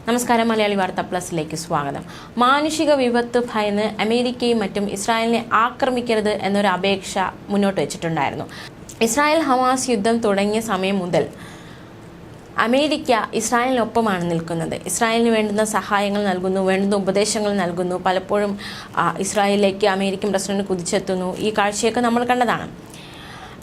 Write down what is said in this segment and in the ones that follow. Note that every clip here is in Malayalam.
നമസ്കാരം, മലയാളി വാർത്ത പ്ലസിലേക്ക് സ്വാഗതം. മാനുഷിക വിപത്ത് ഭയന്ന് അമേരിക്കയും മറ്റും ഇസ്രായേലിനെ ആക്രമിക്കരുത് എന്നൊരു അപേക്ഷ മുന്നോട്ട് വെച്ചിട്ടുണ്ടായിരുന്നു. ഇസ്രായേൽ ഹമാസ് യുദ്ധം തുടങ്ങിയ സമയം മുതൽ അമേരിക്ക ഇസ്രായേലിനൊപ്പമാണ് നിൽക്കുന്നത്. ഇസ്രായേലിന് വേണ്ടുന്ന സഹായങ്ങൾ നൽകുന്നു, വേണ്ടുന്ന ഉപദേശങ്ങൾ നൽകുന്നു. പലപ്പോഴും ഇസ്രായേലിലേക്ക് അമേരിക്കൻ പ്രസിഡന്റ് കുതിച്ചെത്തുന്നു. ഈ കാഴ്ചയൊക്കെ നമ്മൾ കണ്ടതാണ്.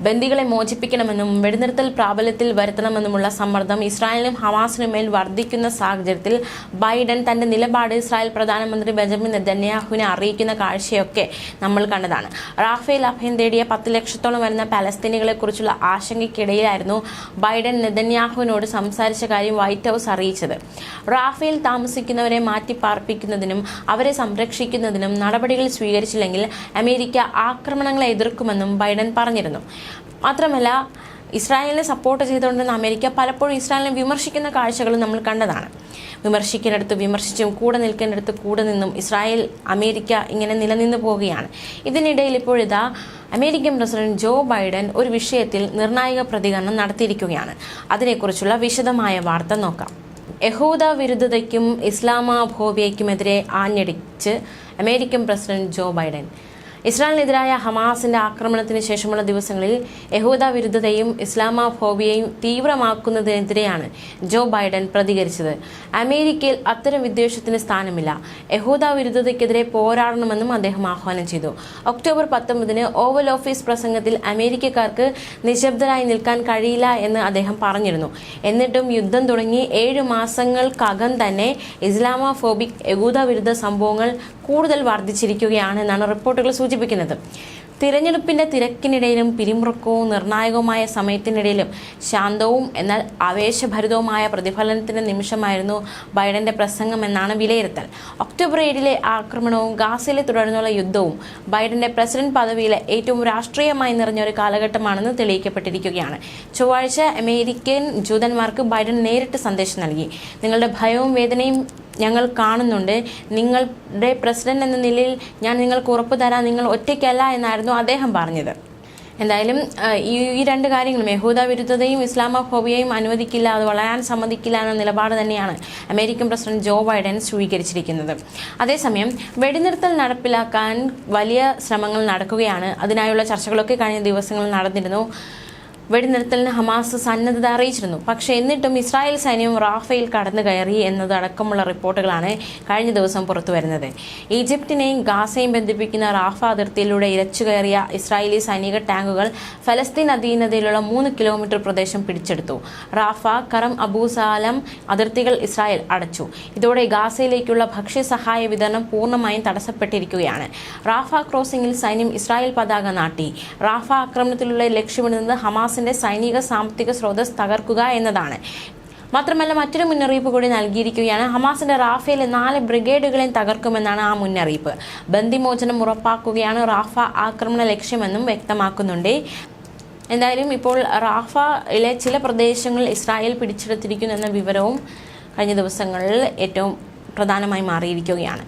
ബന്ദികളെ മോചിപ്പിക്കണമെന്നും വെടിനിർത്തൽ പ്രാബല്യത്തിൽ വരുത്തണമെന്നുമുള്ള സമ്മർദ്ദം ഇസ്രായേലിനും ഹമാസിനും മേൽ വർദ്ധിക്കുന്ന സാഹചര്യത്തിൽ ബൈഡൻ തന്റെ നിലപാട് ഇസ്രായേൽ പ്രധാനമന്ത്രി ബെഞ്ചമിൻ നെതന്യാഹുവിനെ അറിയിക്കുന്ന കാഴ്ചയൊക്കെ നമ്മൾ കണ്ടതാണ്. റാഫേൽ അഭയം തേടിയ 10 ലക്ഷത്തോളം വരുന്ന പലസ്തീനികളെക്കുറിച്ചുള്ള ആശങ്കയ്ക്കിടയിലായിരുന്നു ബൈഡൻ നെതന്യാഹുവിനോട് സംസാരിച്ച കാര്യം വൈറ്റ് ഹൗസ് അറിയിച്ചത്. റാഫേൽ താമസിക്കുന്നവരെ മാറ്റിപ്പാർപ്പിക്കുന്നതിനും അവരെ സംരക്ഷിക്കുന്നതിനും നടപടികൾ സ്വീകരിച്ചില്ലെങ്കിൽ അമേരിക്ക ആക്രമണങ്ങളെ എതിർക്കുമെന്നും ബൈഡൻ പറഞ്ഞിരുന്നു. മാത്രമല്ല, ഇസ്രായേലിനെ സപ്പോർട്ട് ചെയ്തുകൊണ്ടിരുന്ന അമേരിക്ക പലപ്പോഴും ഇസ്രായേലിനെ വിമർശിക്കുന്ന കാഴ്ചകളും നമ്മൾ കണ്ടതാണ്. വിമർശിക്കുന്നിടത്ത് വിമർശിച്ചും കൂടെ നിൽക്കേണ്ടടുത്ത് കൂടെ നിന്നും ഇസ്രായേൽ അമേരിക്ക ഇങ്ങനെ നിലനിന്ന് പോവുകയാണ്. ഇതിനിടയിൽ ഇപ്പോഴിതാ അമേരിക്കൻ പ്രസിഡന്റ് ജോ ബൈഡൻ ഒരു വിഷയത്തിൽ നിർണായക പ്രതികരണം നടത്തിയിരിക്കുകയാണ്. അതിനെക്കുറിച്ചുള്ള വിശദമായ വാർത്ത നോക്കാം. യഹൂദ വിരുദ്ധതയ്ക്കും ഇസ്ലാമോഫോബിയയ്ക്കുമെതിരെ ആഞ്ഞടിച്ച് അമേരിക്കൻ പ്രസിഡന്റ് ജോ ബൈഡൻ. ഇസ്രായേലിനെതിരായ ഹമാസിന്റെ ആക്രമണത്തിന് ശേഷമുള്ള ദിവസങ്ങളിൽ യഹൂദ വിരുദ്ധതയും ഇസ്ലാമോഫോബിയയും തീവ്രമാക്കുന്നതിനെതിരെയാണ് ജോ ബൈഡൻ പ്രതികരിച്ചത്. അമേരിക്കയിൽ അത്തരം വിദ്വേഷത്തിന് സ്ഥാനമില്ല. യഹൂദ വിരുദ്ധതയ്ക്കെതിരെ പോരാടണമെന്നും അദ്ദേഹം ആഹ്വാനം ചെയ്തു. ഒക്ടോബർ 19 ഓവൽ ഓഫീസ് പ്രസംഗത്തിൽ അമേരിക്കക്കാർക്ക് നിശബ്ദരായി നിൽക്കാൻ കഴിയില്ല എന്ന് അദ്ദേഹം പറഞ്ഞിരുന്നു. എന്നിട്ടും യുദ്ധം തുടങ്ങി 7 മാസങ്ങൾക്കകം തന്നെ ഇസ്ലാമോഫോബിക് യഹൂദ വിരുദ്ധ സംഭവങ്ങൾ കൂടുതൽ വർദ്ധിച്ചിരിക്കുകയാണ് എന്നാണ് റിപ്പോർട്ടുകൾ സൂചിപ്പിക്കുന്നത്. തിരഞ്ഞെടുപ്പിന്റെ തിരക്കിനിടയിലും പിരിമുറുക്കവും നിർണായകവുമായ സമയത്തിനിടയിലും ശാന്തവും എന്നാൽ ആവേശഭരിതവുമായ പ്രതിഫലനത്തിന്റെ നിമിഷമായിരുന്നു ബൈഡന്റെ പ്രസംഗം എന്നാണ് വിലയിരുത്തൽ. ഒക്ടോബർ 7 ആക്രമണവും ഗാസയിലെ തുടർന്നുള്ള യുദ്ധവും ബൈഡന്റെ പ്രസിഡന്റ് പദവിയിലെ ഏറ്റവും രാഷ്ട്രീയമായി നിറഞ്ഞ ഒരു കാലഘട്ടമാണെന്ന് തെളിയിക്കപ്പെട്ടിരിക്കുകയാണ്. ചൊവ്വാഴ്ച അമേരിക്കൻ ജൂതന്മാർക്ക് ബൈഡൻ നേരിട്ട് സന്ദേശം നൽകി. നിങ്ങളുടെ ഭയവും വേദനയും ഞങ്ങൾ കാണുന്നുണ്ട്. നിങ്ങളുടെ പ്രസിഡന്റ് എന്ന നിലയിൽ ഞാൻ നിങ്ങൾക്ക് ഉറപ്പു തരാം, നിങ്ങൾ ഒറ്റയ്ക്കല്ല എന്നായിരുന്നു അദ്ദേഹം പറഞ്ഞത്. എന്തായാലും ഈ രണ്ട് കാര്യങ്ങളും, യഹൂദ വിരുദ്ധതയും ഇസ്ലാമോഫോബിയയും അനുവദിക്കില്ല, അത് വളരാൻ സമ്മതിക്കില്ല എന്ന നിലപാട് തന്നെയാണ് അമേരിക്കൻ പ്രസിഡന്റ് ജോ ബൈഡൻ സ്വീകരിച്ചിരിക്കുന്നത്. അതേസമയം വെടിനിർത്തൽ നടപ്പിലാക്കാൻ വലിയ ശ്രമങ്ങൾ നടക്കുകയാണ്. അതിനായുള്ള ചർച്ചകളൊക്കെ കഴിഞ്ഞ ദിവസങ്ങളിൽ നടന്നിരുന്നു. വെടിനിർത്തലിന് ഹമാസ് സന്നദ്ധത അറിയിച്ചിരുന്നു. പക്ഷേ എന്നിട്ടും ഇസ്രായേൽ സൈന്യം റാഫേൽ കടന്നു കയറി എന്നതടക്കമുള്ള റിപ്പോർട്ടുകളാണ് കഴിഞ്ഞ ദിവസം പുറത്തു വരുന്നത്. ഈജിപ്തിനെയും ഗാസയും ബന്ധിപ്പിക്കുന്ന റാഫ അതിർത്തിയിലൂടെ ഇരച്ചു കയറിയ ഇസ്രായേലി സൈനിക ടാങ്കുകൾ ഫലസ്തീൻ അധീനതയിലുള്ള 3 കിലോമീറ്റർ പ്രദേശം പിടിച്ചെടുത്തു. റാഫ, കറം അബൂസാലം അതിർത്തികൾ ഇസ്രായേൽ അടച്ചു. ഇതോടെ ഗാസയിലേക്കുള്ള ഭക്ഷ്യസഹായ വിതരണം പൂർണ്ണമായും തടസ്സപ്പെട്ടിരിക്കുകയാണ്. റാഫ ക്രോസിംഗിൽ സൈന്യം ഇസ്രായേൽ പതാക നാട്ടി. റാഫ ആക്രമണത്തിലുള്ള ലക്ഷ്യമിടുന്നത് ഹമാസ് സൈനിക സാമ്പത്തിക സ്രോതസ് തകർക്കുക എന്നതാണ്. മാത്രമല്ല, മറ്റൊരു മുന്നറിയിപ്പ് കൂടി നൽകിയിരിക്കുകയാണ്. ഹമാസിന്റെ റാഫയിലെ 4 ബ്രിഗേഡുകളെയും തകർക്കുമെന്നാണ് ആ മുന്നറിയിപ്പ്. ബന്ദിമോചനം ഉറപ്പാക്കുകയാണ് റാഫ ആക്രമണ ലക്ഷ്യമെന്നും വ്യക്തമാക്കുന്നുണ്ട്. എന്തായാലും ഇപ്പോൾ റാഫയിലെ ചില പ്രദേശങ്ങൾ ഇസ്രായേൽ പിടിച്ചെടുത്തിരിക്കുന്നു എന്ന വിവരവും കഴിഞ്ഞ ദിവസങ്ങളിൽ ഏറ്റവും പ്രധാനമായി മാറിയിരിക്കുകയാണ്.